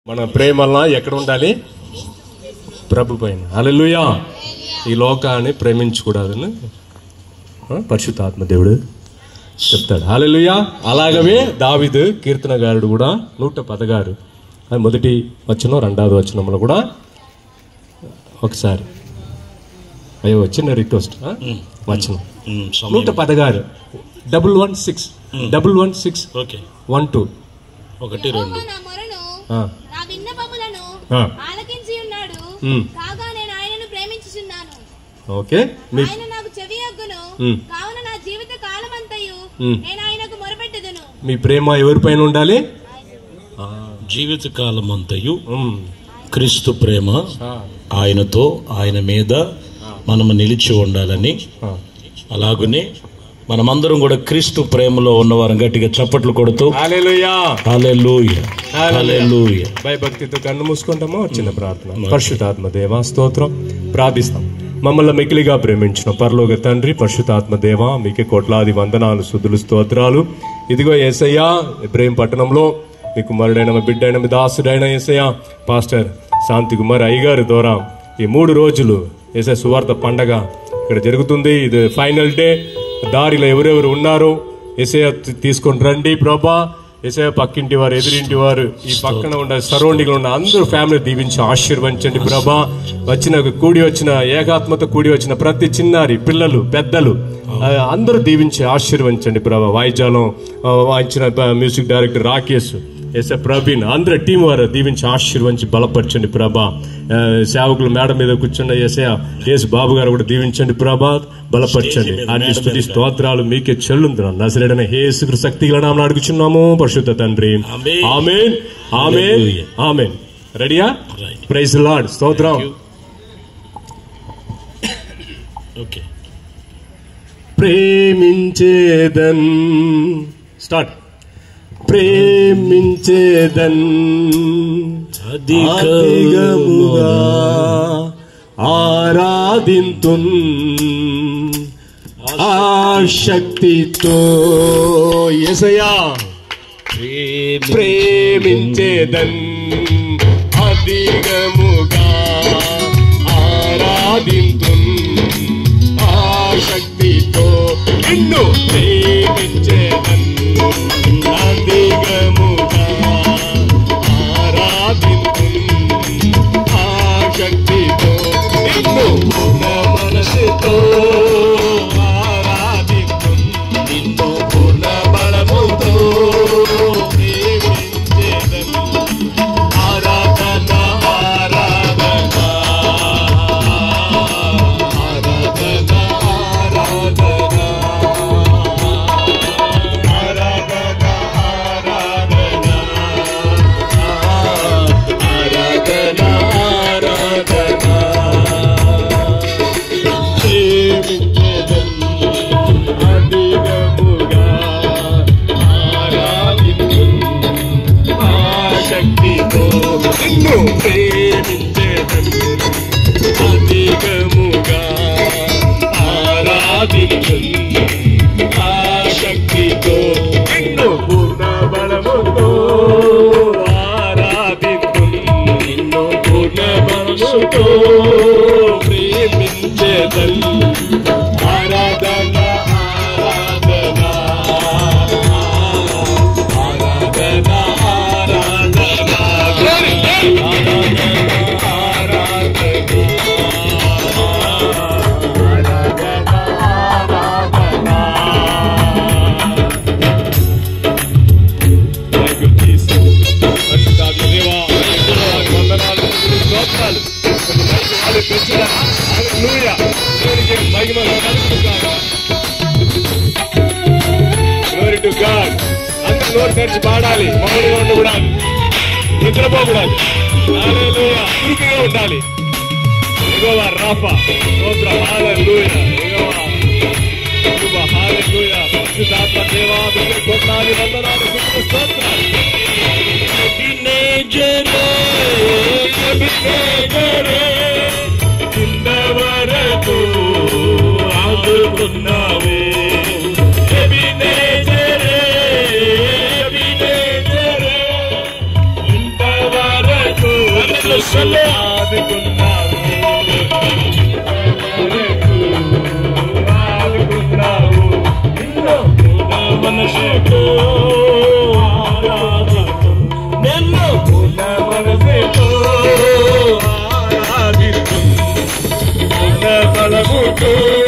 మన ప్రేమలా ఎక్కడ ఉండాలి? ప్రభు పైన. హల్లెలూయా. ఈ లోకాన్ని ప్రేమించకూడదని పరిశుద్ధాత్మ దేవుడు చెప్తాడు. హల్లెలూయా. అలాగవే దావీదు కీర్తనగారుడు కూడా 116 మొదటి వచనం 2వ వచనంలో కూడా ఒకసారి చిన్న రిక్వెస్ట్ వచనం 116 116 1 2 ఓకే. మీ ప్రేమ ఎవరిపైన ఉండాలి? జీవిత కాలం అంతయు క్రీస్తు ప్రేమ ఆయనతో ఆయన మీద మనము నిలిచి ఉండాలని, అలాగనే మనమందరం కూడా క్రీస్తు ప్రేమలో ఉన్నవారం గట్టిగా చప్పట్లు కొడుతూ హల్లెలూయా హల్లెలూయా హల్లెలూయా భయభక్తితో కన్ను మూసుకుంటామో చిన్న ప్రార్థన. పరిశుద్ధాత్మ దేవా స్తోత్రం ప్రార్థిస్తాం. మమ్మల్ని మిక్కిలిగా ప్రేమించిన పరలోక తండ్రి, పరిశుద్ధాత్మ దేవా మీకే కోట్లాది వందనాలు, స్తుతులు, స్తోత్రాలు. ఇదిగో యేసయ్యా, ప్రేమ పట్టణంలో మీ కుమారుడైన మా బిడ్డైన మీ దాసుడైన యేసయ్యా పాస్టర్ శాంతి కుమార్ అయ్యగారి ద్వారా ఈ 3 రోజులు యేసయ్య సువార్త పండగ ఇక్కడ జరుగుతుంది. ఇది ఫైనల్ డే. దారిలో ఎవరెవరు ఉన్నారో యేసయ్య తీసుకొని రండి ప్రభా. యేసయ్య పక్కింటి వారు, ఎదురింటి వారు, ఈ పక్కన ఉన్న సరౌండింగ్ ఉన్న అందరూ ఫ్యామిలీ దీవించి ఆశీర్వదించండి ప్రభా. కూడి వచ్చిన ఏకాత్మతో కూడి వచ్చిన ప్రతి చిన్నారి, పిల్లలు, పెద్దలు అందరూ దీవించి ఆశీర్వదించండి ప్రభా. వాయిద్యాలం వాయించిన మ్యూజిక్ డైరెక్టర్ రాకేష్, యేసయ్య ప్రవీణ్, అందరూ టీం వారు దీవించి ఆశీర్వదించి బలపరచండి ప్రభా. సేవకులు మేడ మీద కూర్చున్న యేసు బాబు గారు కూడా దీవించండి ప్రభా, బలపరచండి. అన్ని స్తుతి స్తోత్రాలు మీకే చెల్లుంటున్నాను. నజరేయుడైన యేసుక్రీస్తు శక్తిగల నామమున అడుగుచున్నాము పరిశుద్ధ తండ్రి. ఆమేన్ ఆమేన్ ఆమేన్. రెడీయా? Praise the lord. స్తోత్రం. ఓకే. ప్రేమించేదన్ స్టార్ట్. ప్రేమించేదన్ అధికముగా ఆరాధింతున్ ఆశక్తితో యేసయ్యా. ప్రేమించేదన్ అధికముగా ఆరాధింతున్ ఆశక్తితో నిన్ను ప్రేమించేదన్ అధికముగా ఆరాధింతున్ ఆశక్తితో నిన్ను పూర్ణ మనసుతో ఆరాధింతున్ నిన్ను పూర్ణ బలముతో ప్రేమించేదన్ ఆరాధన ఆరాధన ఆరాధన అధికముగా ఆరాధించున్ ఆశక్తితో నిన్ను పూర్ణ బలముతో ఆరాధించున్ నిన్ను పూర్ణ బలముతో ప్రేమించేదన్ ఆరాధన ఆరాధన ఆరాధన నోరు తెరిచి పాడాలి. మౌనంగా ఉండకూడదు, నిద్రపోకూడదు. హల్లెలూయా. చురుకుగా ఉండాలి. యెహోవా రాఫా. స్తోత్రం. హల్లెలూయా. యెహోవా కృప. హల్లెలూయా. పరిశుద్ధాత్మ దేవా మీకు కోట్లాది వందనాలు, స్తుతులు, స్తోత్రాలు. ఇంతవరకు ఆదుకున్నావే ఇంతవరకు మనసులో మనసుతో నిన్ను మనసుతో బలముతో